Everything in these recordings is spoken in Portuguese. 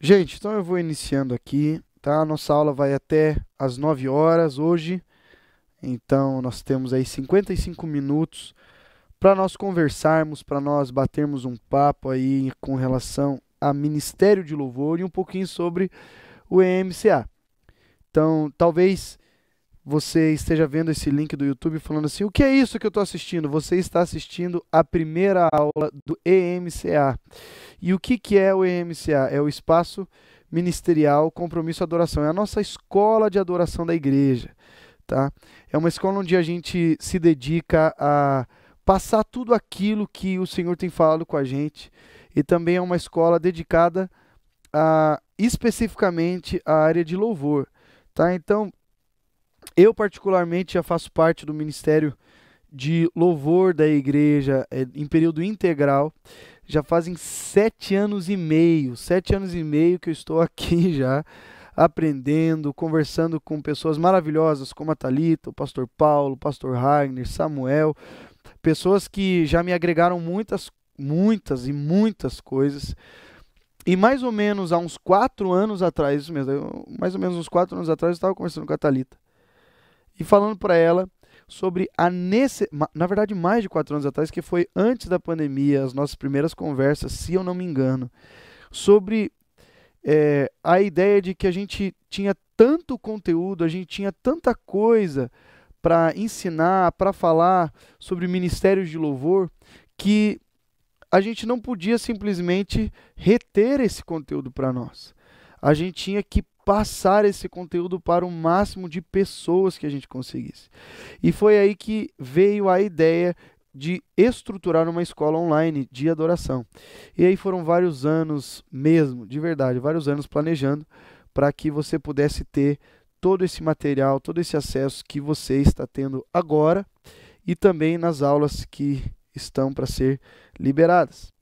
Gente, então eu vou iniciando aqui, tá? Nossa aula vai até às 9 horas hoje, então nós temos aí 55 minutos para nós conversarmos, para nós batermos um papo aí com relação a Ministério de Louvor e um pouquinho sobre o EMCA. Então, talvez você esteja vendo esse link do YouTube falando assim: o que é isso que eu estou assistindo? Você está assistindo a primeira aula do EMCA. E o que, que é o EMCA? É o Espaço Ministerial Compromisso e Adoração. É a nossa escola de adoração da igreja, tá? É uma escola onde a gente se dedica a passar tudo aquilo que o Senhor tem falado com a gente. E também é uma escola dedicada a especificamente a área de louvor, tá? Então, eu particularmente já faço parte do ministério de louvor da igreja em período integral. Já fazem 7 anos e meio, 7 anos e meio que eu estou aqui já aprendendo, conversando com pessoas maravilhosas como a Thalita, o pastor Paulo, o pastor Ragner, Samuel, pessoas que já me agregaram muitas coisas. E mais ou menos há uns 4 anos atrás, isso mesmo, mais ou menos uns 4 anos atrás, eu estava conversando com a Thalita e falando para ela sobre na verdade mais de 4 anos atrás, que foi antes da pandemia, as nossas primeiras conversas, se eu não me engano, sobre a ideia de que a gente tinha tanto conteúdo, a gente tinha tanta coisa para ensinar, para falar sobre ministérios de louvor, que a gente não podia simplesmente reter esse conteúdo para nós. A gente tinha que passar esse conteúdo para o máximo de pessoas que a gente conseguisse. E foi aí que veio a ideia de estruturar uma escola online de adoração. E aí foram vários anos mesmo, de verdade, vários anos planejando para que você pudesse ter todo esse material, todo esse acesso que você está tendo agora e também nas aulas que estão para ser liberadas.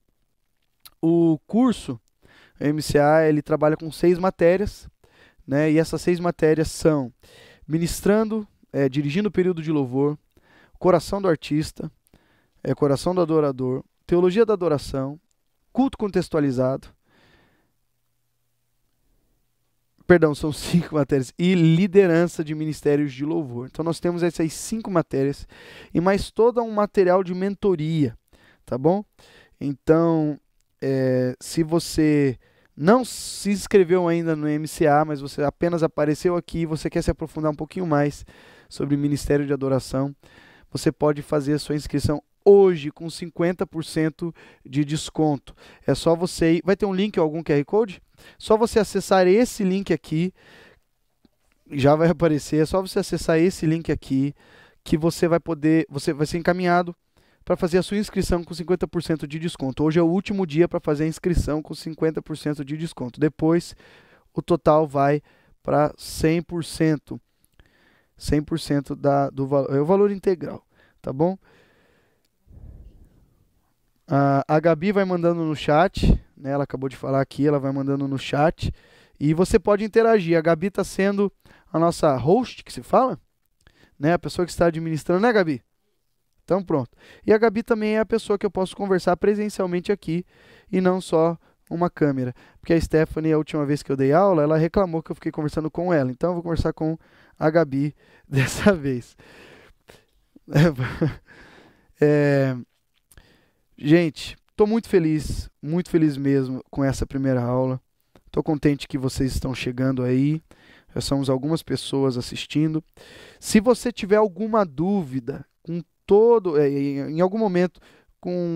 O curso MCA ele trabalha com 6 matérias, né? E essas 6 matérias são ministrando, dirigindo o período de louvor, coração do artista, coração do adorador, teologia da adoração, culto contextualizado, perdão, são 5 matérias, e liderança de ministérios de louvor. Então nós temos essas 5 matérias e mais todo um material de mentoria, tá bom? Então, se você não se inscreveu ainda no MCA, mas você apenas apareceu aqui e você quer se aprofundar um pouquinho mais sobre Ministério de Adoração, você pode fazer a sua inscrição hoje com 50% de desconto. É só você ir, vai ter um link ou algum QR Code? Só você acessar esse link aqui, já vai aparecer, é só você acessar esse link aqui que você vai poder, você vai ser encaminhado para fazer a sua inscrição com 50% de desconto. Hoje é o último dia para fazer a inscrição com 50% de desconto. Depois, o total vai para 100%. 100% é o valor integral, tá bom? A Gabi vai mandando no chat, né? Ela acabou de falar aqui, ela vai mandando no chat. E você pode interagir. A Gabi está sendo a nossa host, que se fala, né? A pessoa que está administrando, né, Gabi? Então, pronto. E a Gabi também é a pessoa que eu posso conversar presencialmente aqui e não só uma câmera. Porque a Stephanie, a última vez que eu dei aula, ela reclamou que eu fiquei conversando com ela. Então, eu vou conversar com a Gabi dessa vez. É, gente, estou muito feliz mesmo com essa primeira aula. Estou contente que vocês estão chegando aí. Já somos algumas pessoas assistindo. Se você tiver alguma dúvida com em algum momento,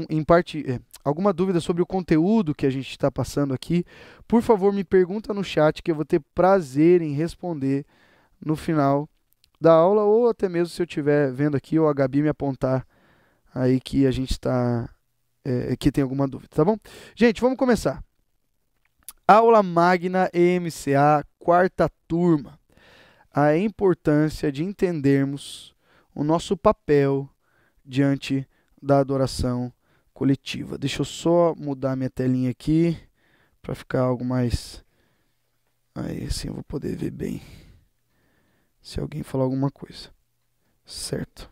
em parte, alguma dúvida sobre o conteúdo que a gente está passando aqui, por favor, me pergunta no chat que eu vou ter prazer em responder no final da aula, ou até mesmo se eu estiver vendo aqui ou a Gabi me apontar aí que a gente está, que tem alguma dúvida, tá bom? Gente, vamos começar. Aula Magna EMCA, quarta turma. A importância de entendermos o nosso papel diante da adoração coletiva. Deixa eu só mudar minha telinha aqui para ficar algo mais. Aí assim eu vou poder ver bem se alguém falar alguma coisa. Certo.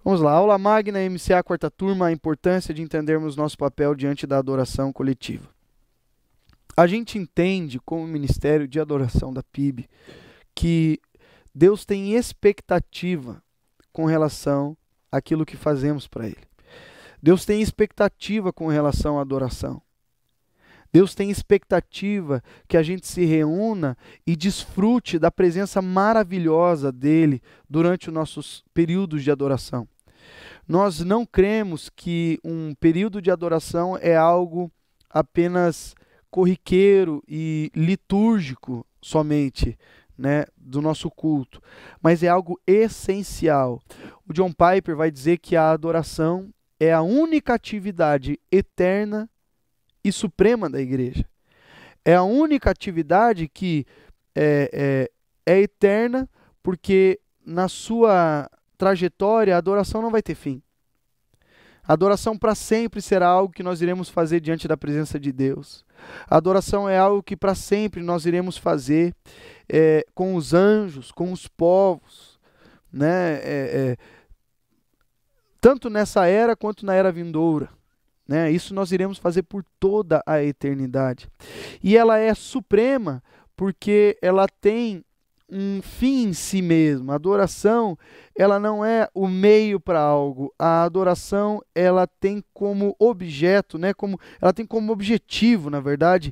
Vamos lá. Aula Magna MCA, quarta turma. A importância de entendermos nosso papel diante da adoração coletiva. A gente entende, como Ministério de Adoração da PIB, que Deus tem expectativa com relação àquilo que fazemos para Ele. Deus tem expectativa com relação à adoração. Deus tem expectativa que a gente se reúna e desfrute da presença maravilhosa dEle durante os nossos períodos de adoração. Nós não cremos que um período de adoração é algo apenas corriqueiro e litúrgico somente, né, do nosso culto, mas é algo essencial. O John Piper vai dizer que a adoração é a única atividade eterna e suprema da igreja. É a única atividade que é eterna, porque na sua trajetória a adoração não vai ter fim. A adoração para sempre será algo que nós iremos fazer diante da presença de Deus. A adoração é algo que para sempre nós iremos fazer com os anjos, com os povos, né? Tanto nessa era quanto na era vindoura. Né? Isso nós iremos fazer por toda a eternidade. E ela é suprema porque ela tem um fim em si mesma. A adoração, ela não é o meio para algo. A adoração, ela tem como objeto, né? Ela tem como objetivo, na verdade,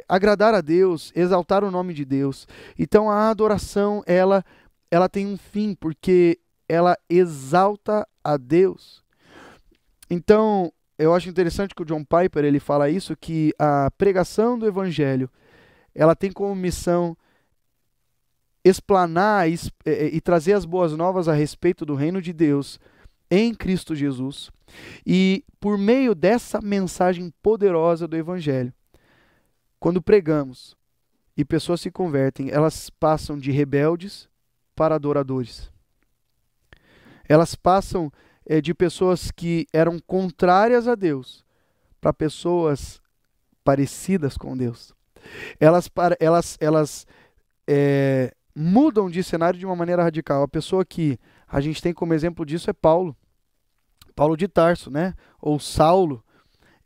agradar a Deus, exaltar o nome de Deus. Então a adoração, ela tem um fim, porque ela exalta a Deus. Então, eu acho interessante que o John Piper ele fala isso, que a pregação do Evangelho, ela tem como missão explanar e trazer as boas novas a respeito do reino de Deus em Cristo Jesus. E por meio dessa mensagem poderosa do Evangelho, quando pregamos e pessoas se convertem, elas passam de rebeldes para adoradores. Elas passam de pessoas que eram contrárias a Deus para pessoas parecidas com Deus. Elas mudam de cenário de uma maneira radical. A pessoa que a gente tem como exemplo disso é Paulo de Tarso, né? Ou Saulo.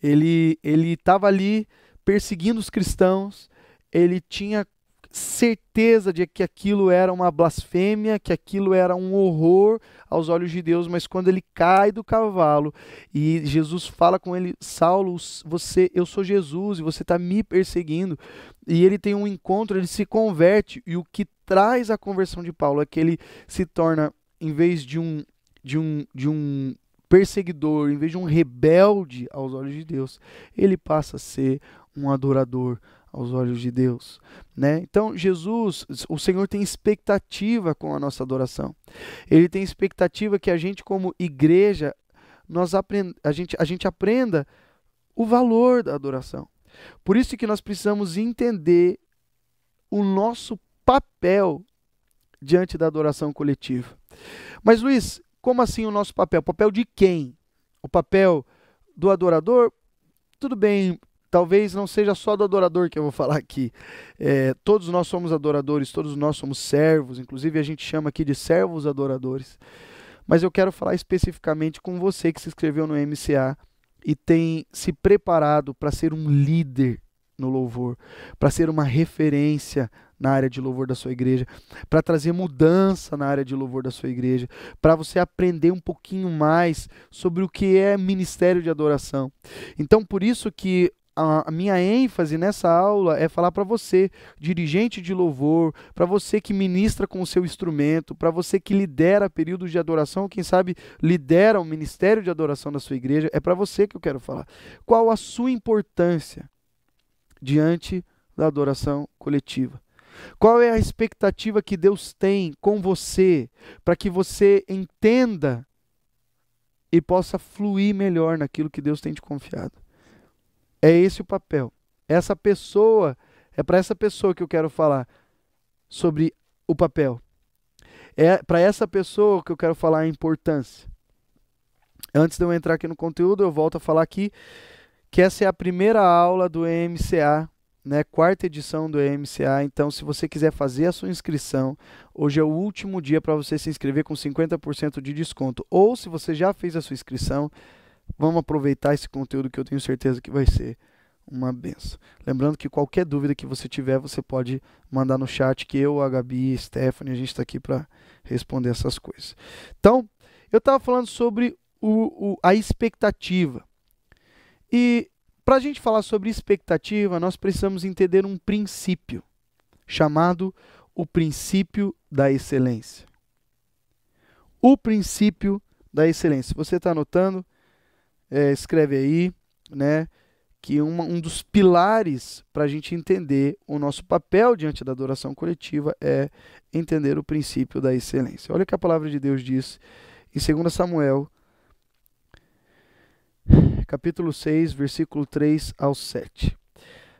Ele estava ali perseguindo os cristãos, ele tinha certeza de que aquilo era uma blasfêmia, que aquilo era um horror aos olhos de Deus, mas quando ele cai do cavalo e Jesus fala com ele: Saulo, eu sou Jesus e você está me perseguindo, e ele tem um encontro, ele se converte, e o que traz a conversão de Paulo é que ele se torna, em vez de um perseguidor, em vez de um rebelde aos olhos de Deus, ele passa a ser um adorador aos olhos de Deus, né? Então Jesus, o Senhor tem expectativa com a nossa adoração. Ele tem expectativa que a gente, como igreja, a gente aprenda o valor da adoração. Por isso que nós precisamos entender o nosso papel diante da adoração coletiva. Mas Luiz, como assim o nosso papel? O papel de quem? O papel do adorador? Tudo bem, talvez não seja só do adorador que eu vou falar aqui. Todos nós somos adoradores, todos nós somos servos, inclusive a gente chama aqui de servos adoradores. Mas eu quero falar especificamente com você que se inscreveu no MCA e tem se preparado para ser um líder no louvor, para ser uma referência na área de louvor da sua igreja, para trazer mudança na área de louvor da sua igreja, para você aprender um pouquinho mais sobre o que é ministério de adoração. Então, por isso que a minha ênfase nessa aula é falar para você, dirigente de louvor, para você que ministra com o seu instrumento, para você que lidera períodos de adoração, quem sabe lidera o ministério de adoração da sua igreja, é para você que eu quero falar. Qual a sua importância diante da adoração coletiva? Qual é a expectativa que Deus tem com você para que você entenda e possa fluir melhor naquilo que Deus tem te confiado? É esse o papel. Essa pessoa, é para essa pessoa que eu quero falar sobre o papel. É para essa pessoa que eu quero falar a importância. Antes de eu entrar aqui no conteúdo, eu volto a falar aqui que essa é a primeira aula do EMCA, né, quarta edição do EMCA. Então, se você quiser fazer a sua inscrição, hoje é o último dia para você se inscrever com 50% de desconto. Ou se você já fez a sua inscrição, vamos aproveitar esse conteúdo que eu tenho certeza que vai ser uma benção. Lembrando que qualquer dúvida que você tiver, você pode mandar no chat, que eu, a Gabi, a Stephanie, a gente está aqui para responder essas coisas. Então, eu estava falando sobre a expectativa. E para a gente falar sobre expectativa, nós precisamos entender um princípio, chamado o princípio da excelência. O princípio da excelência. Se você está anotando, escreve aí, né, que um dos pilares para a gente entender o nosso papel diante da adoração coletiva é entender o princípio da excelência. Olha o que a palavra de Deus diz em 2 Samuel, capítulo 6, versículo 3 ao 7.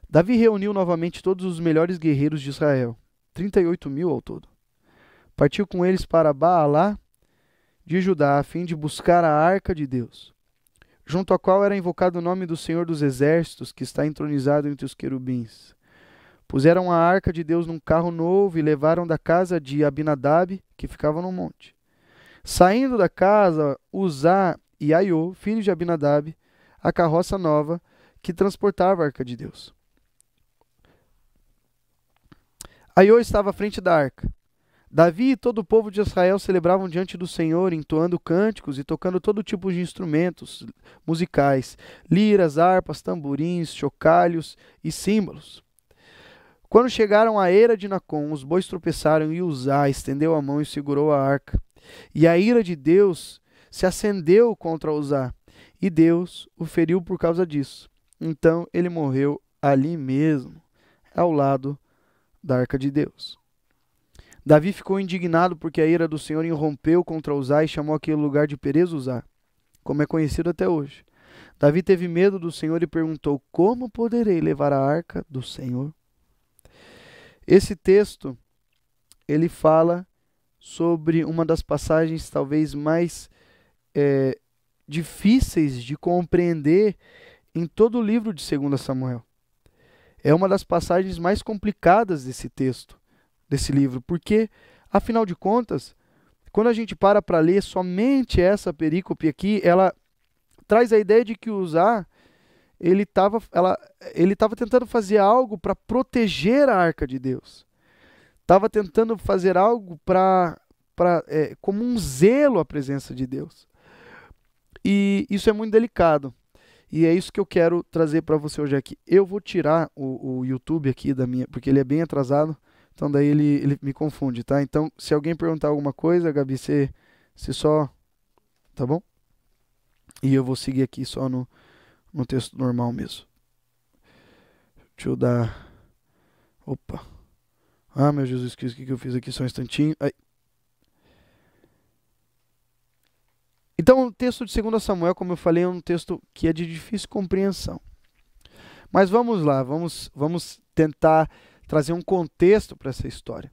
Davi reuniu novamente todos os melhores guerreiros de Israel, 38.000 ao todo. Partiu com eles para Baalá de Judá, a fim de buscar a arca de Deus, junto à qual era invocado o nome do Senhor dos Exércitos, que está entronizado entre os querubins. Puseram a arca de Deus num carro novo e levaram da casa de Abinadab, que ficava no monte. Saindo da casa, Uzá e Aiô, filhos de Abinadab, a carroça nova que transportava a arca de Deus. Aiô estava à frente da arca. Davi e todo o povo de Israel celebravam diante do Senhor, entoando cânticos e tocando todo tipo de instrumentos musicais, liras, harpas, tamborins, chocalhos e símbolos. Quando chegaram à eira de Nacon, os bois tropeçaram e Uzá estendeu a mão e segurou a arca. E a ira de Deus se acendeu contra Uzá, e Deus o feriu por causa disso. Então ele morreu ali mesmo, ao lado da arca de Deus. Davi ficou indignado porque a ira do Senhor irrompeu contra Uzá e chamou aquele lugar de Perez Uzá, como é conhecido até hoje. Davi teve medo do Senhor e perguntou: como poderei levar a arca do Senhor? Esse texto, ele fala sobre uma das passagens talvez mais difíceis de compreender em todo o livro de 2 Samuel. É uma das passagens mais complicadas desse texto, desse livro, porque, afinal de contas, quando a gente para ler somente essa perícope aqui, ela traz a ideia de que Uzá, ele estava tentando fazer algo para proteger a arca de Deus. Estava tentando fazer algo como um zelo à presença de Deus. E isso é muito delicado. E é isso que eu quero trazer para você hoje aqui. Eu vou tirar o YouTube aqui porque ele é bem atrasado. Então daí ele me confunde, tá? Então, se alguém perguntar alguma coisa, Gabi, você só... Tá bom? E eu vou seguir aqui só no texto normal mesmo. Deixa eu dar... Opa. Ah, meu Jesus Cristo, o que eu fiz aqui? Só um instantinho. Ai. Então, o texto de 2 Samuel, como eu falei, é um texto que é de difícil compreensão. Mas vamos lá, vamos tentar trazer um contexto para essa história.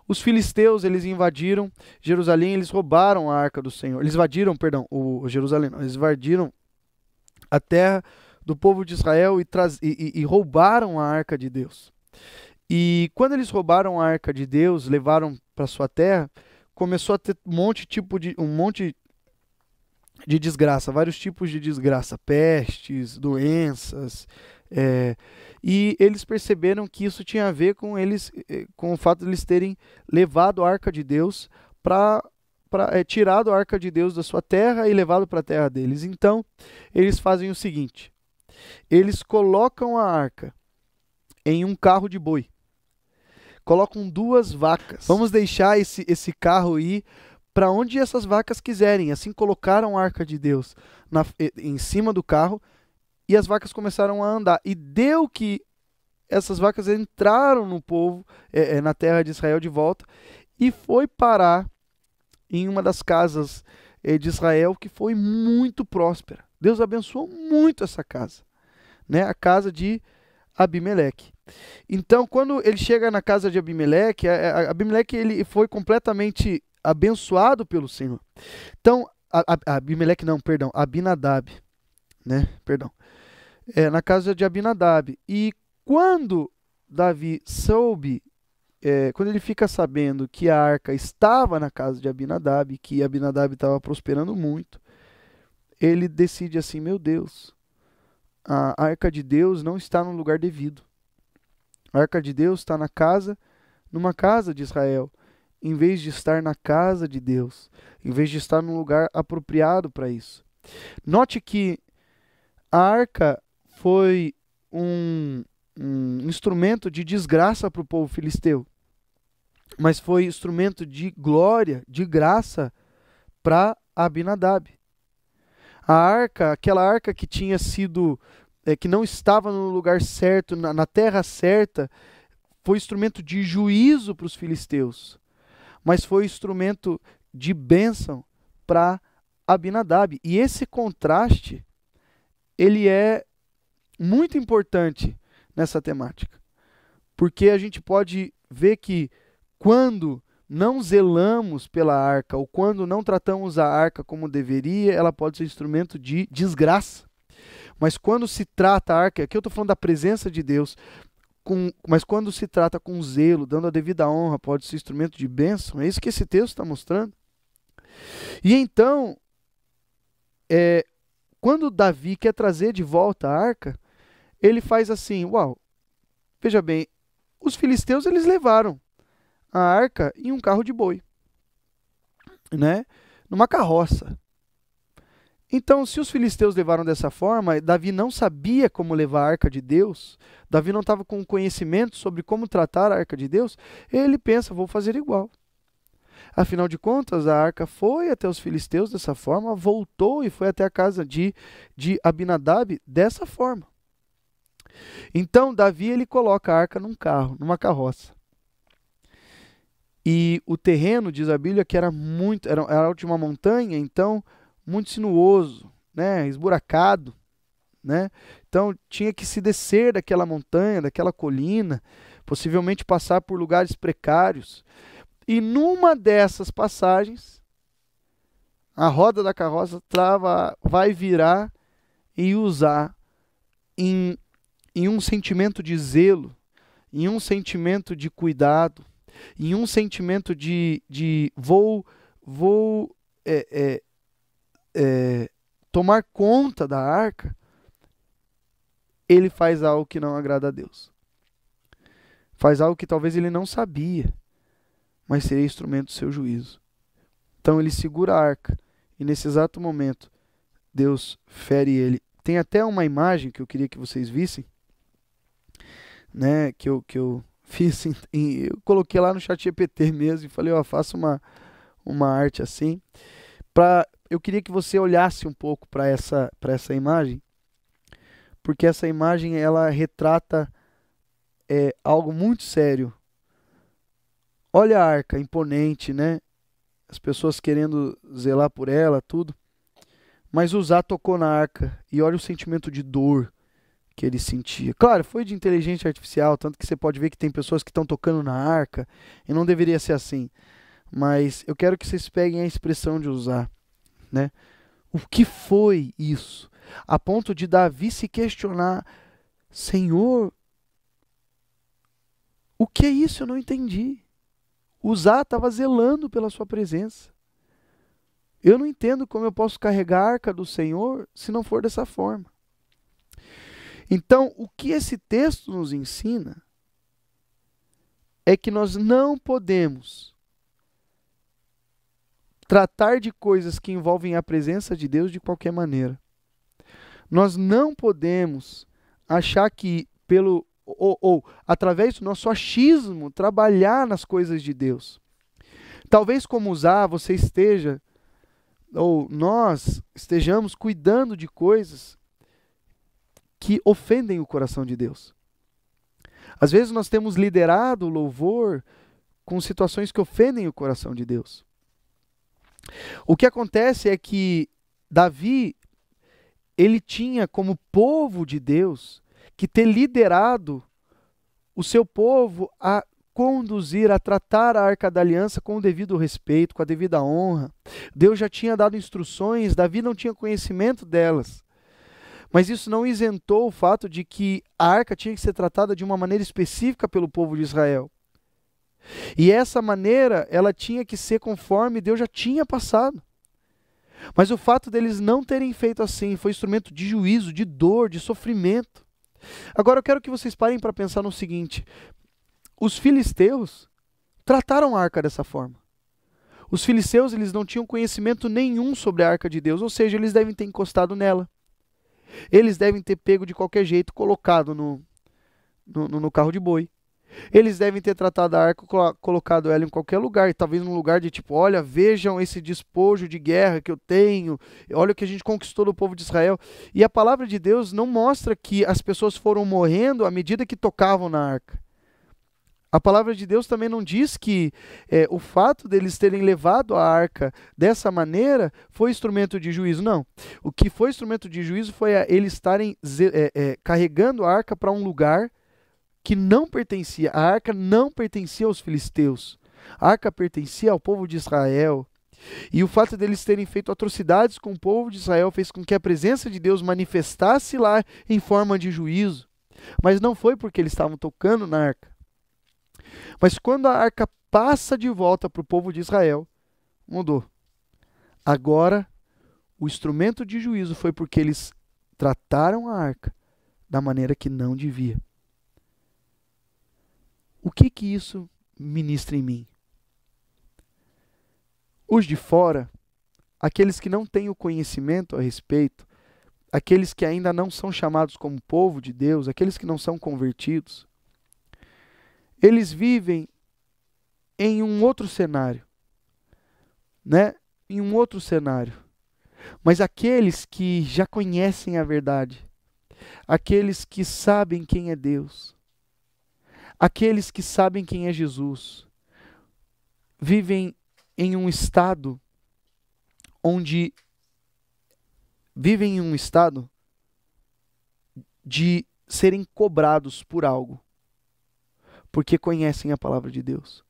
Os filisteus, eles invadiram Jerusalém, eles roubaram a arca do Senhor. Eles invadiram, perdão, Jerusalém, não, eles invadiram a terra do povo de Israel e roubaram a arca de Deus. E quando eles roubaram a arca de Deus, levaram para sua terra, começou a ter um monte de desgraça, vários tipos de desgraça, pestes, doenças, e eles perceberam que isso tinha a ver com o fato de eles terem levado a arca de Deus tirado a arca de Deus da sua terra e levado para a terra deles. Então, eles fazem o seguinte: eles colocam a arca em um carro de boi, colocam 2 vacas. Vamos deixar esse carro ir para onde essas vacas quiserem. Assim colocaram a arca de Deus em cima do carro e as vacas começaram a andar. E deu que essas vacas entraram no povo, na terra de Israel de volta, e foi parar em uma das casas de Israel que foi muito próspera. Deus abençoou muito essa casa, né? A casa de Abimeleque. Então, quando ele chega na casa de Abimeleque, Abimeleque ele foi completamente abençoado pelo Senhor. Então, Abimeleque não, perdão, Abinadab, né? Perdão. Na casa de Abinadab. E quando Davi soube, quando ele fica sabendo que a arca estava na casa de Abinadab, que Abinadab estava prosperando muito, ele decide assim: meu Deus, a arca de Deus não está no lugar devido. A arca de Deus está numa casa de Israel, em vez de estar na casa de Deus, em vez de estar num lugar apropriado para isso. Note que a arca foi um instrumento de desgraça para o povo filisteu, mas foi instrumento de glória, de graça para Abinadab. A arca, aquela arca que tinha sido, que não estava no lugar certo, na terra certa, foi instrumento de juízo para os filisteus, mas foi instrumento de bênção para Abinadab. E esse contraste, ele é muito importante nessa temática, porque a gente pode ver que quando não zelamos pela arca, ou quando não tratamos a arca como deveria, ela pode ser instrumento de desgraça. Mas quando se trata a arca, aqui eu estou falando da presença de Deus, mas quando se trata com zelo, dando a devida honra, pode ser instrumento de bênção. É isso que esse texto está mostrando. E então, quando Davi quer trazer de volta a arca, ele faz assim, uau, veja bem, os filisteus eles levaram a arca em um carro de boi, né? Numa carroça. Então, se os filisteus levaram dessa forma, Davi não sabia como levar a arca de Deus, Davi não estava com conhecimento sobre como tratar a arca de Deus, ele pensa, vou fazer igual. Afinal de contas, a arca foi até os filisteus dessa forma, voltou e foi até a casa de Abinadab dessa forma. Então, Davi ele coloca a arca num carro, numa carroça. E o terreno, diz a Bíblia, que era alto de uma montanha, então muito sinuoso, né, esburacado, né? Então tinha que se descer daquela montanha, daquela colina, possivelmente passar por lugares precários. E numa dessas passagens, a roda da carroça vai virar e usar em um sentimento de zelo, em um sentimento de cuidado, em um sentimento de vou tomar conta da arca, ele faz algo que não agrada a Deus. Faz algo que talvez ele não sabia, mas seria instrumento do seu juízo. Então ele segura a arca, e nesse exato momento, Deus fere ele. Tem até uma imagem que eu queria que vocês vissem, né, que eu fiz, eu coloquei lá no ChatGPT mesmo, e falei, ó, faça uma arte assim, eu queria que você olhasse um pouco para essa imagem, porque essa imagem ela retrata algo muito sério. Olha a arca imponente, né? As pessoas querendo zelar por ela, tudo. Mas Uzá tocou na arca e olha o sentimento de dor que ele sentia. Claro, foi de inteligência artificial, tanto que você pode ver que tem pessoas que estão tocando na arca e não deveria ser assim. Mas eu quero que vocês peguem a expressão de Uzá, né? O que foi isso? A ponto de Davi se questionar, Senhor, o que é isso? Eu não entendi. Uzá estava zelando pela sua presença. Eu não entendo como eu posso carregar a arca do Senhor se não for dessa forma. Então, o que esse texto nos ensina é que nós não podemos tratar de coisas que envolvem a presença de Deus de qualquer maneira. Nós não podemos achar que ou através do nosso achismo trabalhar nas coisas de Deus. Talvez como Uzá você esteja, ou nós estejamos cuidando de coisas que ofendem o coração de Deus. Às vezes nós temos liderado o louvor com situações que ofendem o coração de Deus. O que acontece é que Davi, ele tinha como povo de Deus que ter liderado o seu povo a conduzir, a tratar a Arca da Aliança com o devido respeito, com a devida honra. Deus já tinha dado instruções, Davi não tinha conhecimento delas. Mas isso não isentou o fato de que a arca tinha que ser tratada de uma maneira específica pelo povo de Israel. E essa maneira, ela tinha que ser conforme Deus já tinha passado. Mas o fato deles não terem feito assim foi instrumento de juízo, de dor, de sofrimento. Agora eu quero que vocês parem para pensar no seguinte: os filisteus trataram a arca dessa forma. Os filisteus, eles não tinham conhecimento nenhum sobre a arca de Deus, ou seja, eles devem ter encostado nela. Eles devem ter pego de qualquer jeito, colocado no carro de boi. Eles devem ter tratado a arca, colocado ela em qualquer lugar, talvez num lugar de tipo, olha, vejam esse despojo de guerra que eu tenho, olha o que a gente conquistou do povo de Israel. E a palavra de Deus não mostra que as pessoas foram morrendo à medida que tocavam na arca. A palavra de Deus também não diz que o fato deles terem levado a arca dessa maneira foi instrumento de juízo, não. O que foi instrumento de juízo foi eles estarem carregando a arca para um lugar que não pertencia. A arca não pertencia aos filisteus. A arca pertencia ao povo de Israel. E o fato deles terem feito atrocidades com o povo de Israel fez com que a presença de Deus manifestasse lá em forma de juízo. Mas não foi porque eles estavam tocando na arca. Mas quando a arca passa de volta para o povo de Israel, mudou. Agora, o instrumento de juízo foi porque eles trataram a arca da maneira que não devia. O que isso ministra em mim? Os de fora, aqueles que não têm o conhecimento a respeito, aqueles que ainda não são chamados como povo de Deus, aqueles que não são convertidos, eles vivem em um outro cenário, né? Em um outro cenário. Mas aqueles que já conhecem a verdade, aqueles que sabem quem é Deus, aqueles que sabem quem é Jesus, vivem em um estado de serem cobrados por algo, porque conhecem a palavra de Deus,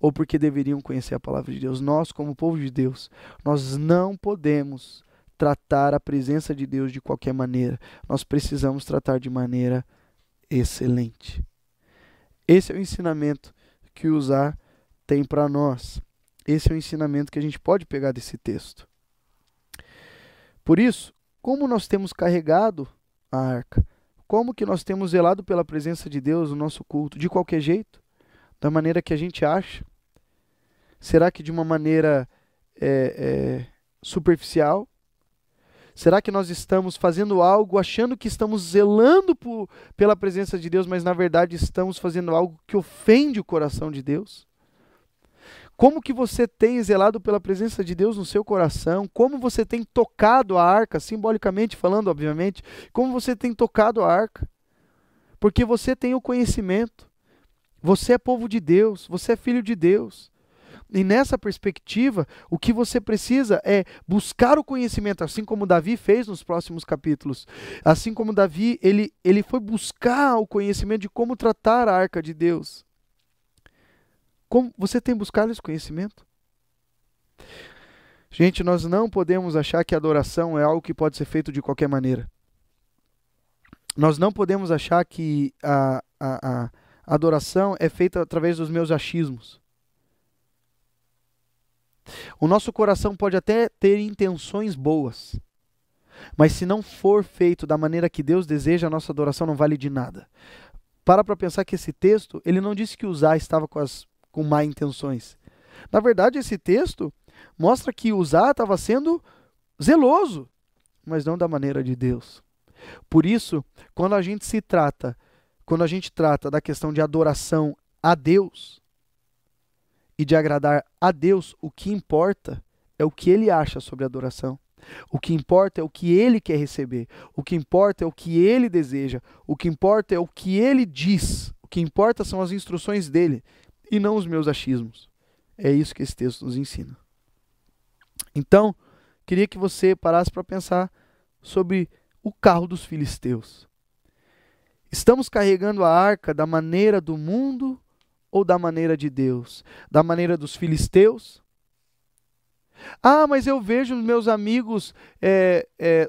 ou porque deveriam conhecer a palavra de Deus. Nós, como povo de Deus, nós não podemos tratar a presença de Deus de qualquer maneira. Nós precisamos tratar de maneira excelente. Esse é o ensinamento que o Uzá tem para nós. Esse é o ensinamento que a gente pode pegar desse texto. Por isso, como nós temos carregado a arca? Como que nós temos zelado pela presença de Deus no nosso culto? De qualquer jeito? Da maneira que a gente acha? Será que de uma maneira superficial? Será que nós estamos fazendo algo achando que estamos zelando pela presença de Deus, mas na verdade estamos fazendo algo que ofende o coração de Deus? Como que você tem zelado pela presença de Deus no seu coração? Como você tem tocado a arca, simbolicamente falando, obviamente, como você tem tocado a arca? Porque você tem o conhecimento, você é povo de Deus, você é filho de Deus. E nessa perspectiva, o que você precisa é buscar o conhecimento, assim como Davi fez nos próximos capítulos. Assim como Davi, ele foi buscar o conhecimento de como tratar a arca de Deus. Como você tem buscado esse conhecimento? Gente, nós não podemos achar que a adoração é algo que pode ser feito de qualquer maneira. Nós não podemos achar que a adoração é feita através dos meus achismos. O nosso coração pode até ter intenções boas, mas se não for feito da maneira que Deus deseja, a nossa adoração não vale de nada. Para pensar que esse texto, ele não disse que Uzá estava com má intenções. Na verdade, esse texto mostra que Uzá estava sendo zeloso, mas não da maneira de Deus. Por isso, quando a gente trata da questão de adoração a Deus e de agradar a Deus, o que importa é o que ele acha sobre a adoração. O que importa é o que ele quer receber. O que importa é o que ele deseja. O que importa é o que ele diz. O que importa são as instruções dele e não os meus achismos. É isso que esse texto nos ensina. Então, queria que você parasse para pensar sobre o carro dos filisteus. Estamos carregando a arca da maneira do mundo ou da maneira de Deus? Da maneira dos filisteus? Ah, mas eu vejo meus amigos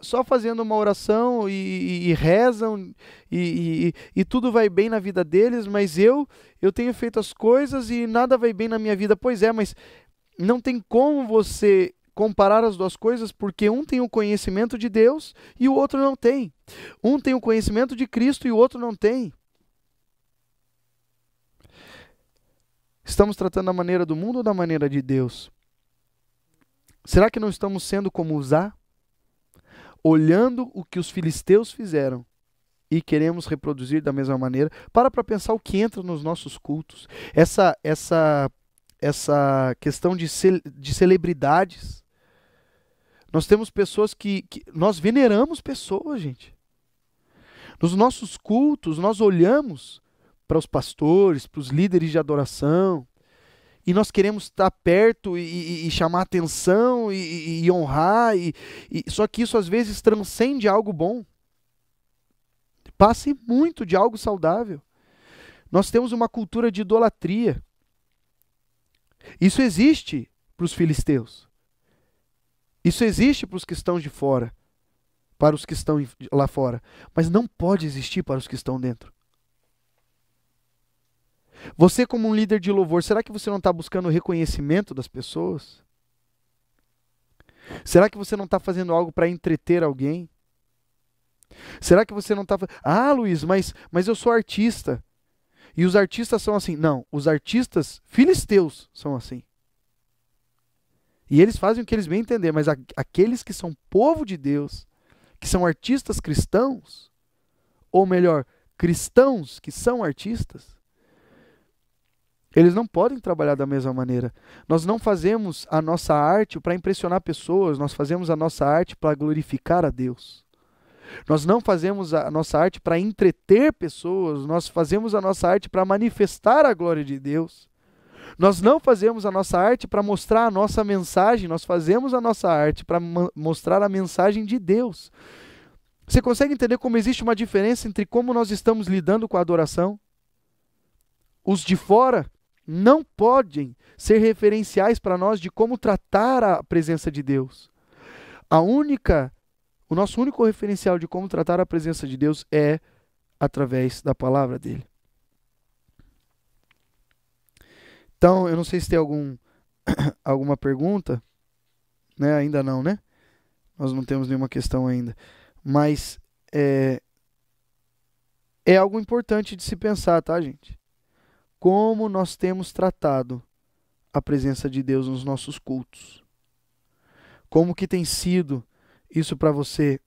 só fazendo uma oração e rezam e tudo vai bem na vida deles, mas eu tenho feito as coisas e nada vai bem na minha vida. Pois é, mas não tem como você comparar as duas coisas porque um tem o conhecimento de Deus e o outro não tem. Um tem o conhecimento de Cristo e o outro não tem. Estamos tratando da maneira do mundo ou da maneira de Deus? Será que não estamos sendo como Uzá? Olhando o que os filisteus fizeram e queremos reproduzir da mesma maneira? Para pensar o que entra nos nossos cultos. Essa questão de celebridades. Nós temos pessoas que nós veneramos pessoas, gente. Nos nossos cultos, nós olhamos para os pastores, para os líderes de adoração, e nós queremos estar perto e chamar atenção e honrar, só que isso às vezes transcende algo bom. Passa muito de algo saudável. Nós temos uma cultura de idolatria. Isso existe para os filisteus. Isso existe para os que estão de fora, para os que estão lá fora, mas não pode existir para os que estão dentro. Você, como um líder de louvor, será que você não está buscando o reconhecimento das pessoas? Será que você não está fazendo algo para entreter alguém? Será que você não está... Ah, Luiz, mas eu sou artista. E os artistas são assim. Não, os artistas filisteus são assim. E eles fazem o que eles bem entender, mas aqueles que são povo de Deus, que são artistas cristãos, ou melhor, cristãos que são artistas, eles não podem trabalhar da mesma maneira. Nós não fazemos a nossa arte para impressionar pessoas, nós fazemos a nossa arte para glorificar a Deus. Nós não fazemos a nossa arte para entreter pessoas, nós fazemos a nossa arte para manifestar a glória de Deus. Nós não fazemos a nossa arte para mostrar a nossa mensagem, nós fazemos a nossa arte para mostrar a mensagem de Deus. Você consegue entender como existe uma diferença entre como nós estamos lidando com a adoração? Os de fora não podem ser referenciais para nós de como tratar a presença de Deus. O nosso único referencial de como tratar a presença de Deus é através da palavra dele. Então, eu não sei se tem alguma pergunta, né? Ainda não, né? Nós não temos nenhuma questão ainda. Mas é algo importante de se pensar, tá, gente? Como nós temos tratado a presença de Deus nos nossos cultos. Como que tem sido isso para você?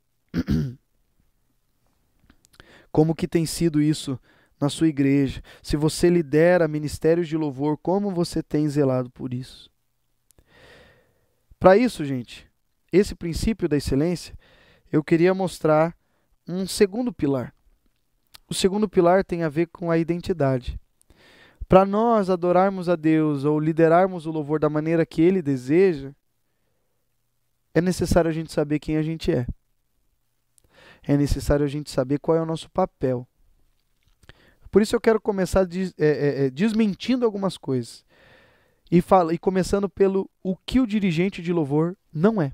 Como que tem sido isso na sua igreja? Se você lidera ministérios de louvor, como você tem zelado por isso? Para isso, gente, esse princípio da excelência, eu queria mostrar um segundo pilar. O segundo pilar tem a ver com a identidade. Para nós adorarmos a Deus ou liderarmos o louvor da maneira que Ele deseja, é necessário a gente saber quem a gente é. É necessário a gente saber qual é o nosso papel. Por isso eu quero começar desmentindo algumas coisas. E começando pelo o que o dirigente de louvor não é.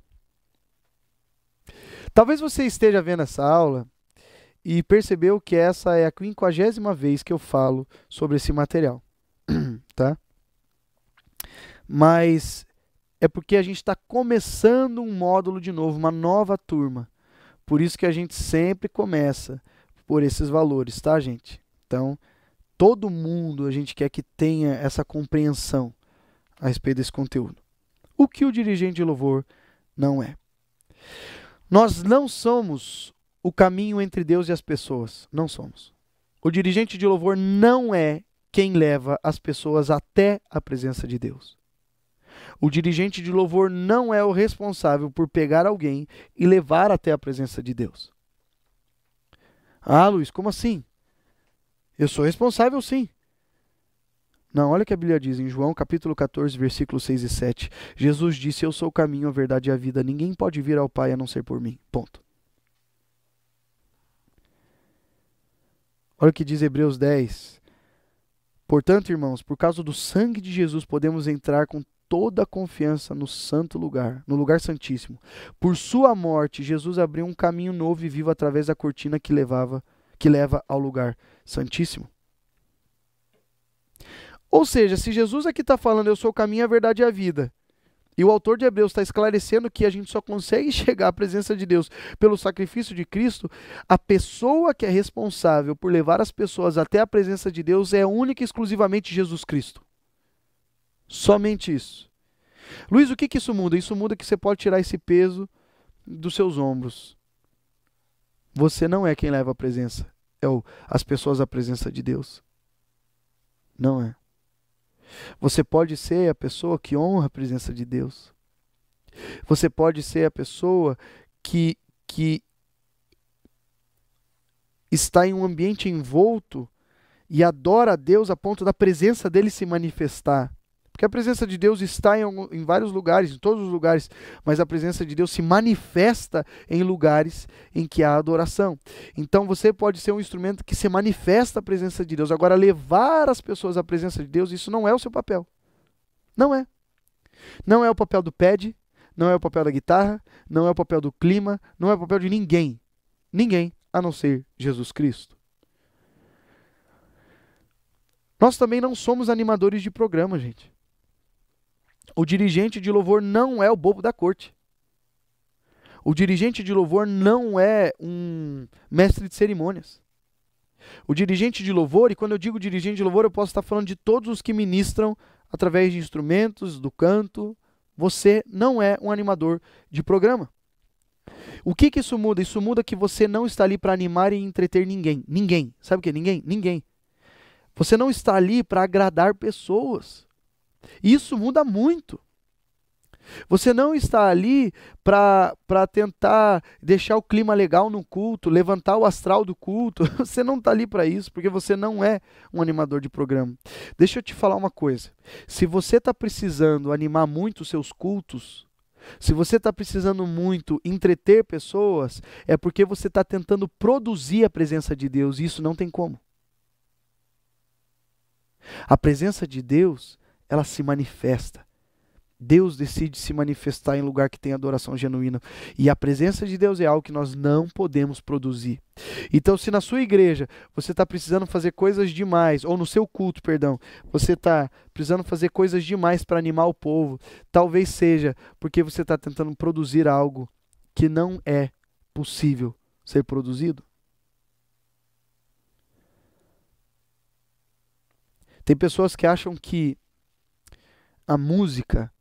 Talvez você esteja vendo essa aula e percebeu que essa é a 50ª vez que eu falo sobre esse material, tá? Mas é porque a gente está começando um módulo de novo, uma nova turma. Por isso que a gente sempre começa por esses valores, tá, gente? Então, todo mundo a gente quer que tenha essa compreensão a respeito desse conteúdo. O que o dirigente de louvor não é. Nós não somos o caminho entre Deus e as pessoas. Não somos. O dirigente de louvor não é quem leva as pessoas até a presença de Deus. O dirigente de louvor não é o responsável por pegar alguém e levar até a presença de Deus. Ah, Luiz, como assim? Eu sou responsável, sim. Não, olha o que a Bíblia diz em João capítulo 14, versículos 6 e 7. Jesus disse, eu sou o caminho, a verdade e a vida. Ninguém pode vir ao Pai a não ser por mim. Ponto. Olha o que diz Hebreus 10. Portanto, irmãos, por causa do sangue de Jesus, podemos entrar com toda a confiança no santo lugar, no lugar santíssimo. Por sua morte, Jesus abriu um caminho novo e vivo através da cortina que leva ao lugar santíssimo. Ou seja, se Jesus aqui está falando, eu sou o caminho, a verdade e a vida, E o autor de Hebreus está esclarecendo que a gente só consegue chegar à presença de Deus pelo sacrifício de Cristo. A pessoa que é responsável por levar as pessoas até a presença de Deus é única e exclusivamente Jesus Cristo. Somente isso. Luiz, o que isso muda? Isso muda que você pode tirar esse peso dos seus ombros. Você não é quem leva a presença, as pessoas à presença de Deus. Não é. Você pode ser a pessoa que honra a presença de Deus. Você pode ser a pessoa que está em um ambiente envolto e adora a Deus a ponto da presença dele se manifestar. Porque a presença de Deus está em vários lugares, em todos os lugares, mas a presença de Deus se manifesta em lugares em que há adoração. Então você pode ser um instrumento que se manifesta a presença de Deus. Agora, levar as pessoas à presença de Deus, isso não é o seu papel. Não é. Não é o papel do pad, não é o papel da guitarra, não é o papel do clima, não é o papel de ninguém. Ninguém, a não ser Jesus Cristo. Nós também não somos animadores de programa, gente. O dirigente de louvor não é o bobo da corte. O dirigente de louvor não é um mestre de cerimônias. O dirigente de louvor, e quando eu digo dirigente de louvor, eu posso estar falando de todos os que ministram através de instrumentos, do canto. Você não é um animador de programa. O que isso muda? Isso muda que você não está ali para animar e entreter ninguém. Ninguém. Sabe o que é ninguém? Ninguém. Você não está ali para agradar pessoas. Isso muda muito. Você não está ali para tentar deixar o clima legal no culto, levantar o astral do culto. Você não está ali para isso, porque você não é um animador de programa. Deixa eu te falar uma coisa. Se você está precisando animar muito os seus cultos, se você está precisando muito entreter pessoas, é porque você está tentando produzir a presença de Deus, e isso não tem como. A presença de Deus, ela se manifesta. Deus decide se manifestar em lugar que tem adoração genuína. E a presença de Deus é algo que nós não podemos produzir. Então, se na sua igreja você está precisando fazer coisas demais, ou no seu culto, perdão, você está precisando fazer coisas demais para animar o povo, talvez seja porque você está tentando produzir algo que não é possível ser produzido. Tem pessoas que acham que a música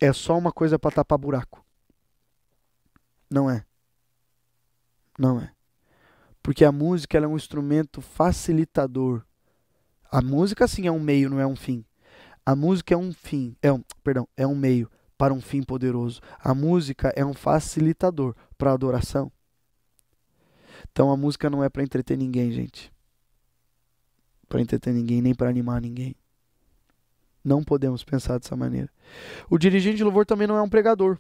é só uma coisa para tapar buraco. Não é. Não é. Porque a música ela é um instrumento facilitador. A música sim é um meio, não é um fim. A música é um fim, é um meio para um fim poderoso. A música é um facilitador para a adoração. Então a música não é para entreter ninguém, gente. Para entreter ninguém, nem para animar ninguém. Não podemos pensar dessa maneira. O dirigente de louvor também não é um pregador.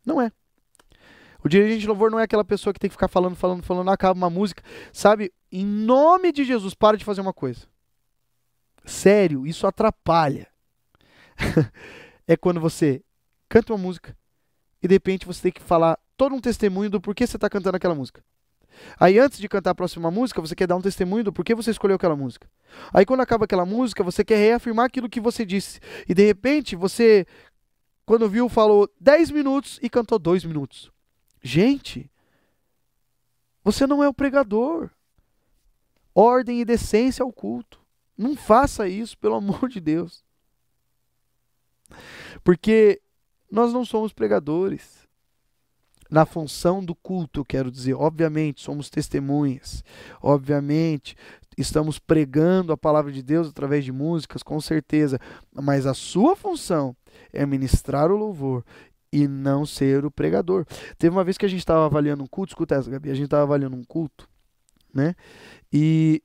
Não é. O dirigente de louvor não é aquela pessoa que tem que ficar falando, acaba uma música. Sabe, em nome de Jesus, para de fazer uma coisa. Sério, isso atrapalha. É quando você canta uma música e de repente você tem que falar todo um testemunho do porquê você está cantando aquela música. Aí antes de cantar a próxima música, você quer dar um testemunho do porquê você escolheu aquela música. Aí quando acaba aquela música, você quer reafirmar aquilo que você disse. E de repente você, quando viu, falou 10 minutos e cantou 2 minutos. Gente, você não é o pregador. Ordem e decência ao culto. Não faça isso, pelo amor de Deus. Porque nós não somos pregadores. Na função do culto, eu quero dizer, obviamente, somos testemunhas, obviamente, estamos pregando a palavra de Deus através de músicas, com certeza, mas a sua função é ministrar o louvor e não ser o pregador. Teve uma vez que a gente estava avaliando um culto, escuta essa, Gabi, a gente estava avaliando um culto, né, e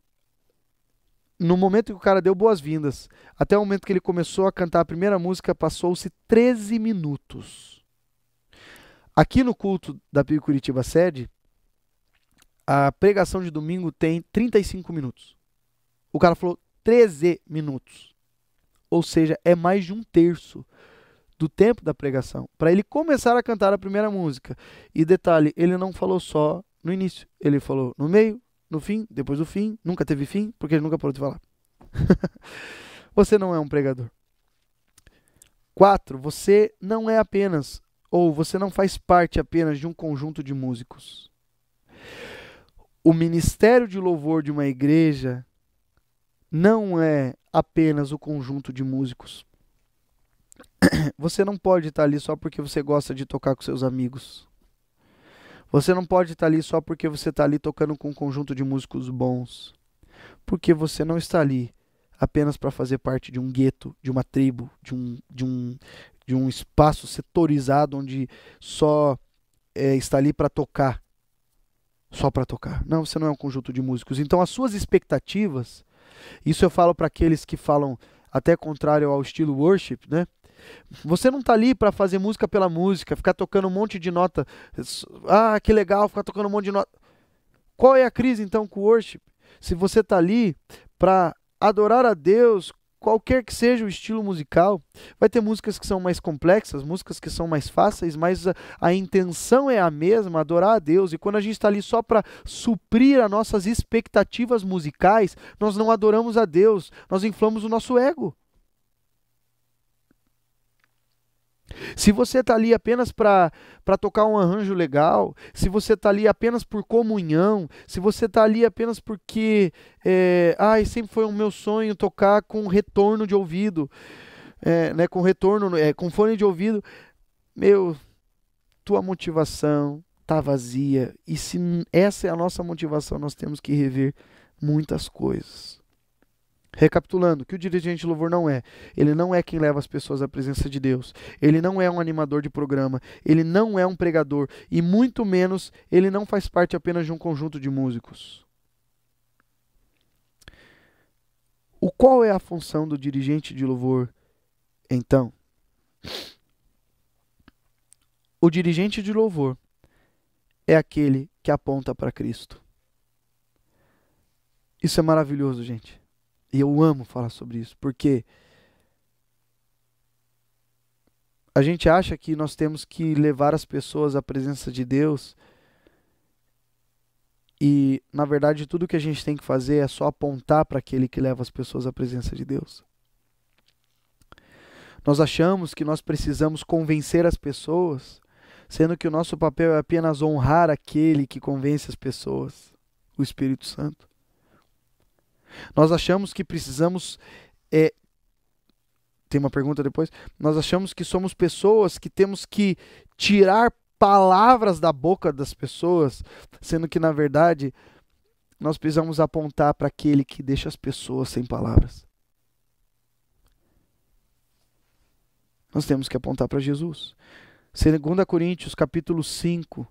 no momento que o cara deu boas-vindas, até o momento que ele começou a cantar a primeira música, passou-se 13 minutos. Aqui no culto da PIB Curitiba Sede, a pregação de domingo tem 35 minutos. O cara falou 13 minutos. Ou seja, é mais de 1/3 do tempo da pregação. Para ele começar a cantar a primeira música. E detalhe, ele não falou só no início. Ele falou no meio, no fim, depois do fim. Nunca teve fim, porque ele nunca parou de falar. Você não é um pregador. 4, você não é apenas, ou você não faz parte apenas de um conjunto de músicos. O ministério de louvor de uma igreja não é apenas o conjunto de músicos. Você não pode estar ali só porque você gosta de tocar com seus amigos. Você não pode estar ali só porque você está ali tocando com um conjunto de músicos bons. Porque você não está ali apenas para fazer parte de um gueto, de uma tribo, de um espaço setorizado onde só está ali para tocar. Só para tocar. Não, você não é um conjunto de músicos. Então as suas expectativas, isso eu falo para aqueles que falam até contrário ao estilo worship, né? Você não está ali para fazer música pela música, ficar tocando um monte de nota. Ah, que legal, ficar tocando um monte de nota. Qual é a crise então com o worship? Se você está ali para adorar a Deus, qualquer que seja o estilo musical, vai ter músicas que são mais complexas, músicas que são mais fáceis, mas a intenção é a mesma, adorar a Deus. E quando a gente está ali só para suprir as nossas expectativas musicais, nós não adoramos a Deus, nós inflamos o nosso ego. Se você está ali apenas para tocar um arranjo legal, se você está ali apenas por comunhão, se você está ali apenas porque sempre foi o meu sonho tocar com retorno de ouvido, né, com fone de ouvido, tua motivação está vazia. E se essa é a nossa motivação, nós temos que rever muitas coisas. Recapitulando, o que o dirigente de louvor não é? Ele não é quem leva as pessoas à presença de Deus. Ele não é um animador de programa. Ele não é um pregador. E muito menos, ele não faz parte apenas de um conjunto de músicos. Qual é a função do dirigente de louvor, então? O dirigente de louvor é aquele que aponta para Cristo. Isso é maravilhoso, gente. E eu amo falar sobre isso, porque a gente acha que nós temos que levar as pessoas à presença de Deus e, na verdade, tudo que a gente tem que fazer é só apontar para aquele que leva as pessoas à presença de Deus. Nós achamos que nós precisamos convencer as pessoas, sendo que o nosso papel é apenas honrar aquele que convence as pessoas, o Espírito Santo. Nós achamos que precisamos... Tem uma pergunta depois? Nós achamos que somos pessoas que temos que tirar palavras da boca das pessoas, sendo que, na verdade, nós precisamos apontar para aquele que deixa as pessoas sem palavras. Nós temos que apontar para Jesus. 2 Coríntios, capítulo 5,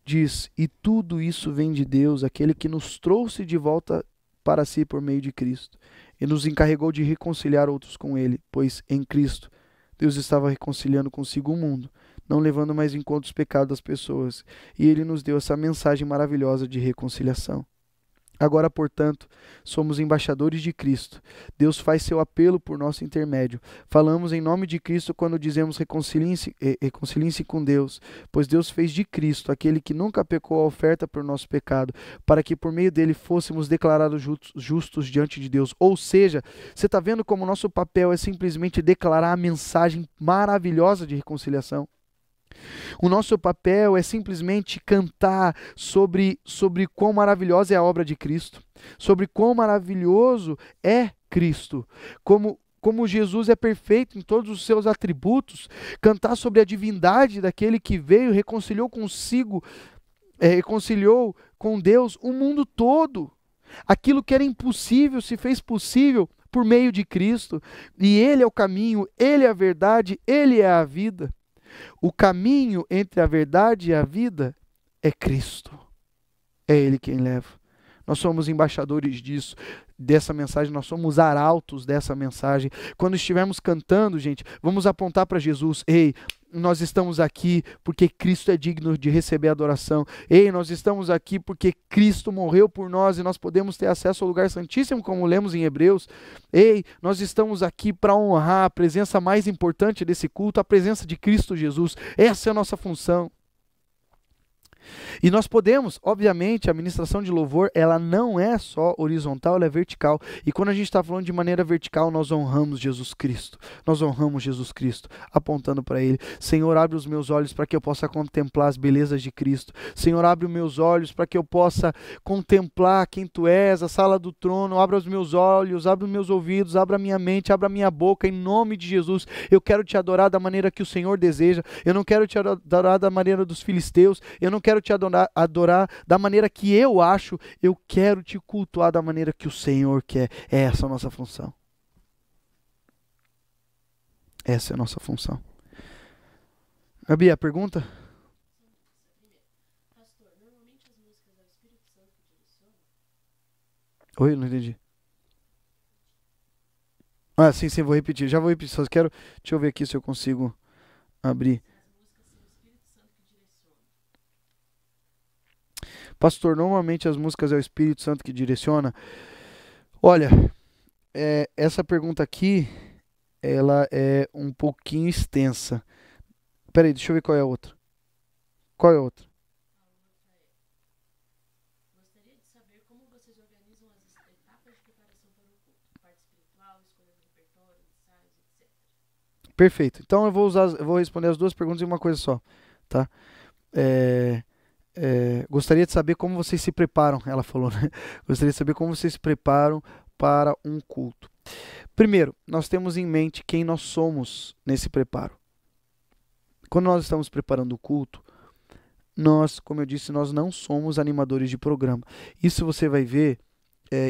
diz: e tudo isso vem de Deus, aquele que nos trouxe de volta para si por meio de Cristo, e nos encarregou de reconciliar outros com ele, pois em Cristo Deus estava reconciliando consigo o mundo, não levando mais em conta os pecados das pessoas, e ele nos deu essa mensagem maravilhosa de reconciliação. Agora, portanto, somos embaixadores de Cristo. Deus faz seu apelo por nosso intermédio. Falamos em nome de Cristo quando dizemos reconciliem-se com Deus, pois Deus fez de Cristo, aquele que nunca pecou, a oferta por nosso pecado, para que por meio dele fôssemos declarados justos diante de Deus. Ou seja, você está vendo como o nosso papel é simplesmente declarar a mensagem maravilhosa de reconciliação? O nosso papel é simplesmente cantar sobre quão maravilhosa é a obra de Cristo, sobre quão maravilhoso é Cristo, como Jesus é perfeito em todos os seus atributos, cantar sobre a divindade daquele que veio, reconciliou com Deus o mundo todo. Aquilo que era impossível se fez possível por meio de Cristo, e Ele é o caminho, Ele é a verdade, Ele é a vida. O caminho entre a verdade e a vida é Cristo. É Ele quem leva. Nós somos embaixadores dessa mensagem, nós somos arautos dessa mensagem. Quando estivermos cantando, gente, vamos apontar para Jesus. Ei, nós estamos aqui porque Cristo é digno de receber adoração. Ei, nós estamos aqui porque Cristo morreu por nós e nós podemos ter acesso ao lugar santíssimo, como lemos em Hebreus. Ei, nós estamos aqui para honrar a presença mais importante desse culto, a presença de Cristo Jesus. Essa é a nossa função. E nós podemos, obviamente, a ministração de louvor, ela não é só horizontal, ela é vertical. E quando a gente está falando de maneira vertical, nós honramos Jesus Cristo. Nós honramos Jesus Cristo, apontando para Ele. Senhor, abre os meus olhos para que eu possa contemplar as belezas de Cristo. Senhor, abre os meus olhos para que eu possa contemplar quem Tu és, a sala do trono. Abra os meus olhos, abra os meus ouvidos, abra a minha mente, abra a minha boca, em nome de Jesus. Eu quero Te adorar da maneira que o Senhor deseja. Eu não quero Te adorar da maneira dos filisteus. Eu não quero Te adorar da maneira que eu acho. Eu quero Te cultuar da maneira que o Senhor quer. É essa a nossa função. Essa é a nossa função. Gabi, a pergunta? Oi, não entendi. Ah, sim, vou repetir. Já vou repetir. Só quero. Deixa eu ver aqui se eu consigo abrir. Pastor, normalmente as músicas é o Espírito Santo que direciona? Olha, essa pergunta aqui, ela é um pouquinho extensa. Peraí, deixa eu ver qual é a outra. Qual é a outra? Gostaria de saber como vocês organizam as etapas de preparação para o culto. Parte espiritual, escolha do repertório, ensaios, etc. Perfeito. Então eu vou responder as duas perguntas em uma coisa só, tá? Gostaria de saber como vocês se preparam, ela falou, né? Gostaria de saber como vocês se preparam para um culto. Primeiro, nós temos em mente quem nós somos nesse preparo. Quando nós estamos preparando o culto, nós, como eu disse, nós não somos animadores de programa. Isso você vai ver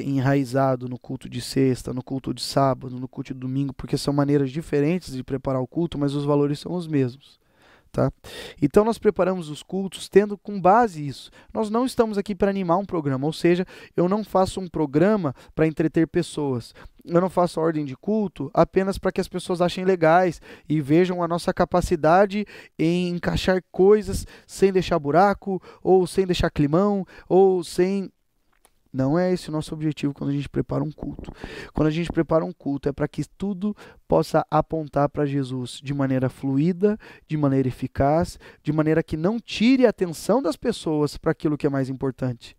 enraizado no culto de sexta, no culto de sábado, no culto de domingo, porque são maneiras diferentes de preparar o culto, mas os valores são os mesmos. Tá? Então nós preparamos os cultos tendo com base isso. Nós não estamos aqui para animar um programa, ou seja, eu não faço um programa para entreter pessoas. Eu não faço a ordem de culto apenas para que as pessoas achem legais e vejam a nossa capacidade em encaixar coisas sem deixar buraco, ou sem deixar climão, ou sem... Não é esse o nosso objetivo quando a gente prepara um culto. Quando a gente prepara um culto é para que tudo possa apontar para Jesus de maneira fluida, de maneira eficaz, de maneira que não tire a atenção das pessoas para aquilo que é mais importante.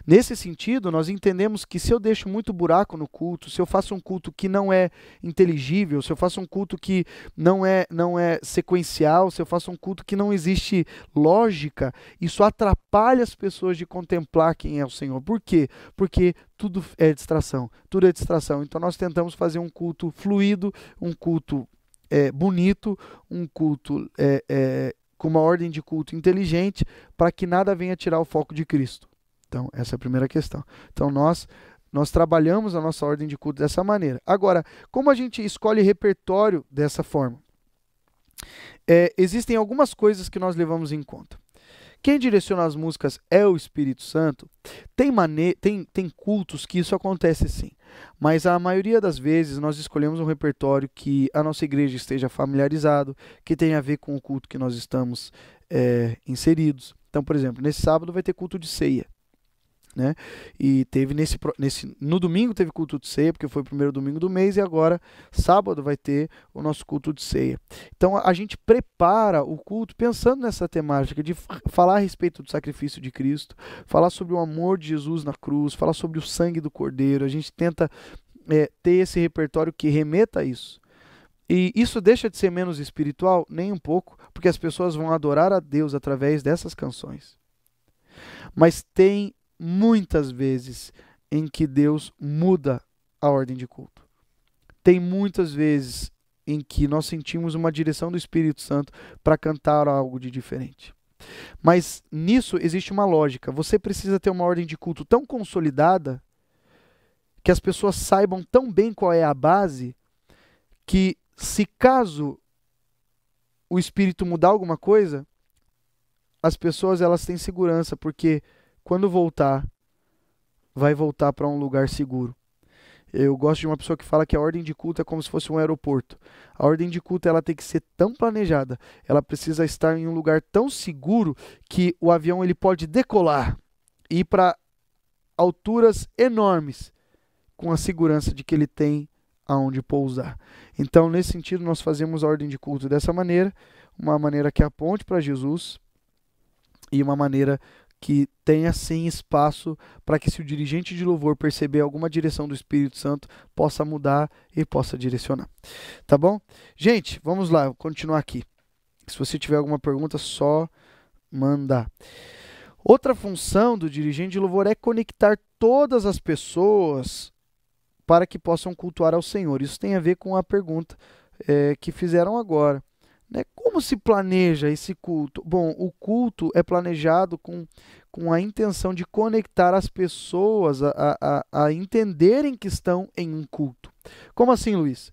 Nesse sentido, nós entendemos que se eu deixo muito buraco no culto, se eu faço um culto que não é inteligível, se eu faço um culto que não é sequencial, se eu faço um culto que não existe lógica, isso atrapalha as pessoas de contemplar quem é o Senhor. Por quê? Porque tudo é distração. Tudo é distração. Então nós tentamos fazer um culto fluido, um culto bonito, um culto com uma ordem de culto inteligente, para que nada venha tirar o foco de Cristo. Então, essa é a primeira questão. Então, nós trabalhamos a nossa ordem de culto dessa maneira. Agora, como a gente escolhe repertório dessa forma? Existem algumas coisas que nós levamos em conta. Quem direciona as músicas é o Espírito Santo. Tem cultos que isso acontece sim. Mas a maioria das vezes nós escolhemos um repertório que a nossa igreja esteja familiarizado, que tenha a ver com o culto que nós estamos inseridos. Então, por exemplo, nesse sábado vai ter culto de ceia. Né? E teve no domingo teve culto de ceia, porque foi o primeiro domingo do mês, e agora sábado vai ter o nosso culto de ceia. Então a gente prepara o culto pensando nessa temática de falar a respeito do sacrifício de Cristo, falar sobre o amor de Jesus na cruz, falar sobre o sangue do Cordeiro. A gente tenta ter esse repertório que remeta a isso. E isso deixa de ser menos espiritual? Nem um pouco, porque as pessoas vão adorar a Deus através dessas canções. Mas tem muitas vezes em que Deus muda a ordem de culto. Tem muitas vezes em que nós sentimos uma direção do Espírito Santo para cantar algo de diferente. Mas nisso existe uma lógica. Você precisa ter uma ordem de culto tão consolidada que as pessoas saibam tão bem qual é a base que, se caso o Espírito mudar alguma coisa, as pessoas elas têm segurança, porque quando voltar, vai voltar para um lugar seguro. Eu gosto de uma pessoa que fala que a ordem de culto é como se fosse um aeroporto. A ordem de culto ela tem que ser tão planejada, ela precisa estar em um lugar tão seguro que o avião ele pode decolar e ir para alturas enormes com a segurança de que ele tem aonde pousar. Então, nesse sentido, nós fazemos a ordem de culto dessa maneira, uma maneira que aponte para Jesus, e uma maneira que tenha sim espaço para que, se o dirigente de louvor perceber alguma direção do Espírito Santo, possa mudar e possa direcionar. Tá bom? Gente, vamos lá, vou continuar aqui. Se você tiver alguma pergunta, só mandar. Outra função do dirigente de louvor é conectar todas as pessoas para que possam cultuar ao Senhor. Isso tem a ver com a pergunta que fizeram agora. Né? Como se planeja esse culto? Bom, o culto é planejado com a intenção de conectar as pessoas a entenderem que estão em um culto. Como assim, Luiz?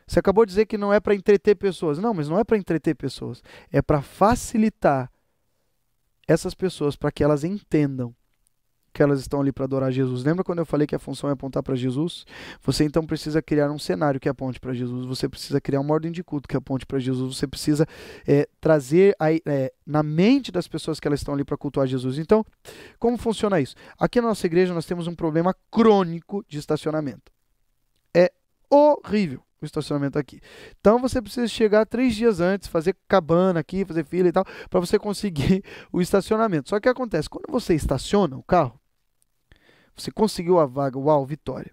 Você acabou de dizer que não é para entreter pessoas. Não, mas não é para entreter pessoas. É para facilitar essas pessoas para que elas entendam que elas estão ali para adorar Jesus. Lembra quando eu falei que a função é apontar para Jesus? Você então precisa criar um cenário que aponte para Jesus. Você precisa criar uma ordem de culto que aponte para Jesus. Você precisa trazer na mente das pessoas que elas estão ali para cultuar Jesus. Então, como funciona isso? Aqui na nossa igreja nós temos um problema crônico de estacionamento. É horrível o estacionamento aqui. Então você precisa chegar 3 dias antes, fazer cabana aqui, fazer fila e tal, para você conseguir o estacionamento. Só que o que acontece? Quando você estaciona o carro, você conseguiu a vaga, uau, vitória.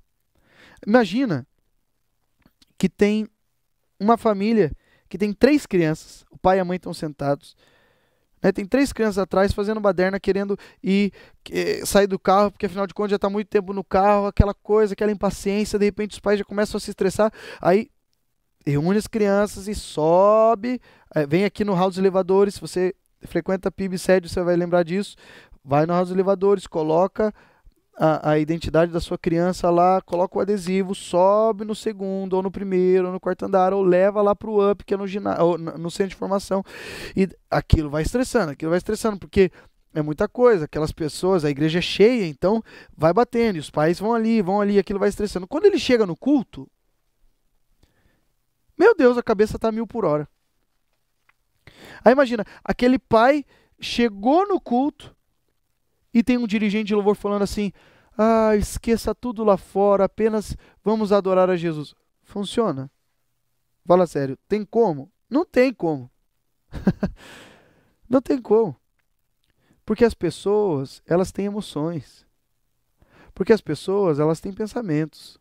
Imagina que tem uma família que tem 3 crianças, o pai e a mãe estão sentados, né, tem 3 crianças atrás fazendo baderna, querendo sair do carro, porque afinal de contas já está muito tempo no carro, aquela coisa, aquela impaciência, de repente os pais já começam a se estressar, aí reúne as crianças e sobe, vem aqui no hall dos elevadores, se você frequenta PIB Sede, você vai lembrar disso, vai no hall dos elevadores, coloca a identidade da sua criança lá, coloca o adesivo, sobe no segundo, ou no primeiro, ou no quarto andar, ou leva lá para o UP, que é no ginásio, ou no centro de formação. E aquilo vai estressando, porque é muita coisa, aquelas pessoas, a igreja é cheia, então vai batendo, e os pais vão ali, aquilo vai estressando. Quando ele chega no culto, meu Deus, a cabeça está 1000 por hora. Aí imagina, aquele pai chegou no culto, e tem um dirigente de louvor falando assim, esqueça tudo lá fora, apenas vamos adorar a Jesus. Funciona? Fala sério, tem como? Não tem como. Não tem como. Porque as pessoas, elas têm emoções. Porque as pessoas, elas têm pensamentos.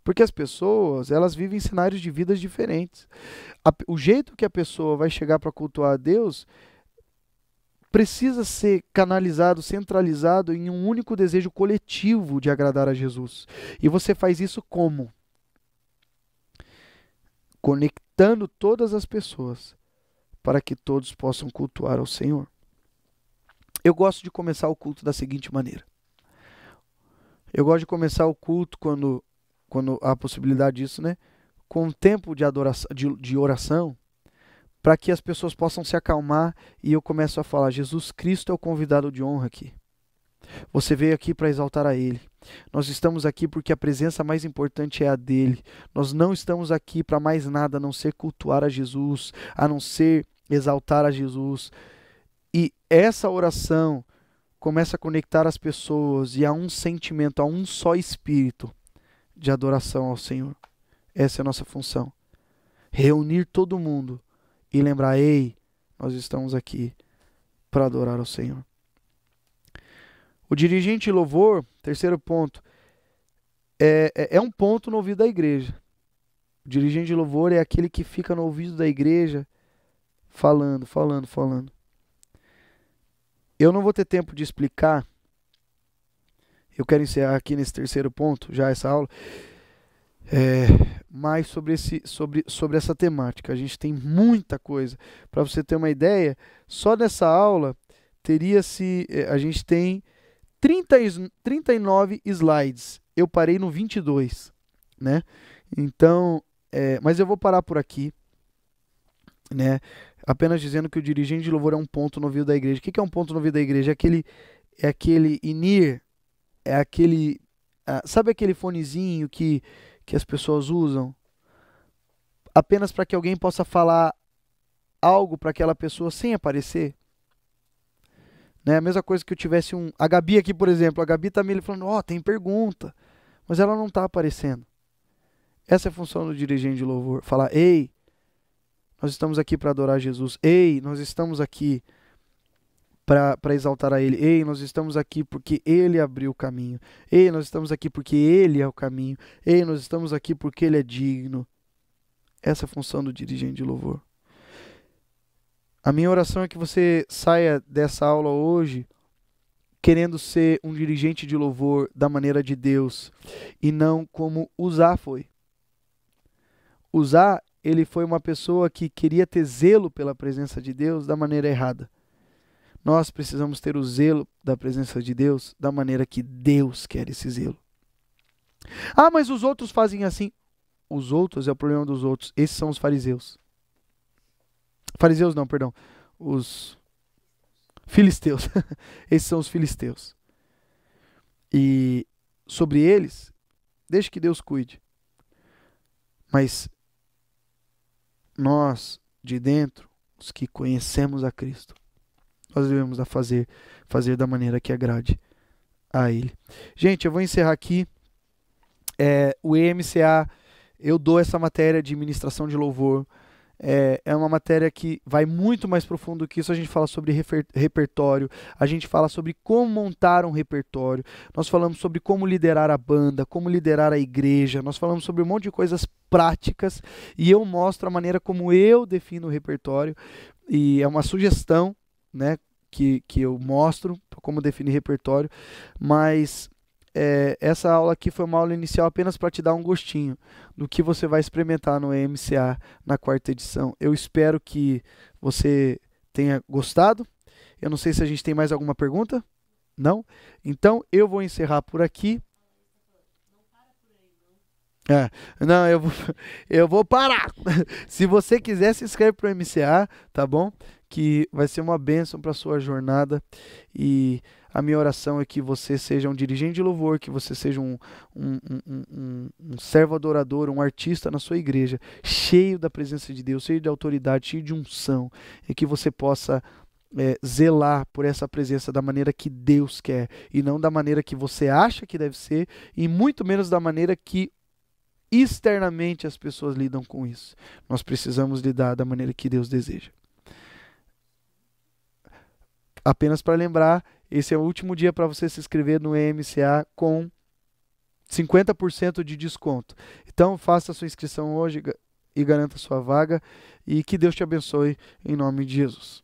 Porque as pessoas, elas vivem cenários de vidas diferentes. O jeito que a pessoa vai chegar para cultuar a Deus precisa ser canalizado, centralizado em um único desejo coletivo de agradar a Jesus. E você faz isso como? Conectando todas as pessoas para que todos possam cultuar ao Senhor. Eu gosto de começar o culto da seguinte maneira. Eu gosto de começar o culto quando há a possibilidade disso, né? Com um tempo de adoração, de oração, para que as pessoas possam se acalmar e eu começo a falar, Jesus Cristo é o convidado de honra aqui. Você veio aqui para exaltar a Ele. Nós estamos aqui porque a presença mais importante é a dEle. Nós não estamos aqui para mais nada a não ser cultuar a Jesus, a não ser exaltar a Jesus. E essa oração começa a conectar as pessoas e a um sentimento, a um só espírito de adoração ao Senhor. Essa é a nossa função. Reunir todo mundo e lembrar, ei, nós estamos aqui para adorar ao Senhor. O dirigente de louvor, terceiro ponto, é um ponto no ouvido da igreja. O dirigente de louvor é aquele que fica no ouvido da igreja falando. Eu não vou ter tempo de explicar, eu quero encerrar aqui nesse terceiro ponto, já essa aula, mais sobre essa temática. A gente tem muita coisa. Para você ter uma ideia, só nessa aula a gente tem 39 slides. Eu parei no 22, né? Então, mas eu vou parar por aqui, né? Apenas dizendo que o dirigente de louvor é um ponto no ouvido da igreja. O que é um ponto no ouvido da igreja? É aquele in-ear, sabe aquele fonezinho que as pessoas usam apenas para que alguém possa falar algo para aquela pessoa sem aparecer? Né? A mesma coisa que eu tivesse a Gabi aqui, por exemplo. A Gabi está me falando, tem pergunta, mas ela não está aparecendo. Essa é a função do dirigente de louvor. Falar, ei, nós estamos aqui para adorar Jesus. Ei, nós estamos aqui para exaltar a Ele. Ei, nós estamos aqui porque Ele abriu o caminho. Ei, nós estamos aqui porque Ele é o caminho. Ei, nós estamos aqui porque Ele é digno. Essa é a função do dirigente de louvor. A minha oração é que você saia dessa aula hoje querendo ser um dirigente de louvor da maneira de Deus e não como Uzá foi. Uzá, ele foi uma pessoa que queria ter zelo pela presença de Deus da maneira errada. Nós precisamos ter o zelo da presença de Deus da maneira que Deus quer esse zelo. Ah, mas os outros fazem assim. Os outros é o problema dos outros. Esses são os fariseus. Fariseus não, perdão. Os filisteus. Esses são os filisteus. E sobre eles, deixe que Deus cuide. Mas nós, de dentro, os que conhecemos a Cristo, nós devemos fazer da maneira que agrade a Ele. Gente, eu vou encerrar aqui. O EMCA, eu dou essa matéria de ministração de louvor. É uma matéria que vai muito mais profundo que isso. A gente fala sobre repertório, a gente fala sobre como montar um repertório, nós falamos sobre como liderar a banda, como liderar a igreja, nós falamos sobre um monte de coisas práticas e eu mostro a maneira como eu defino o repertório e é uma sugestão, né, que eu mostro como definir repertório, mas essa aula aqui foi uma aula inicial apenas para te dar um gostinho do que você vai experimentar no EMCA na 4ª edição. Eu espero que você tenha gostado. Eu não sei se a gente tem mais alguma pergunta. Não? Então eu vou encerrar por aqui. Não, eu vou parar. Se você quiser, se inscreve para o MCA, tá bom? Que vai ser uma bênção para a sua jornada. E a minha oração é que você seja um dirigente de louvor, que você seja um servo adorador, um artista na sua igreja, cheio da presença de Deus, cheio de autoridade, cheio de unção, e que você possa zelar por essa presença da maneira que Deus quer, e não da maneira que você acha que deve ser, e muito menos da maneira que externamente as pessoas lidam com isso. Nós precisamos lidar da maneira que Deus deseja. Apenas para lembrar, esse é o último dia para você se inscrever no EMCA com 50% de desconto. Então, faça a sua inscrição hoje e garanta a sua vaga. E que Deus te abençoe em nome de Jesus.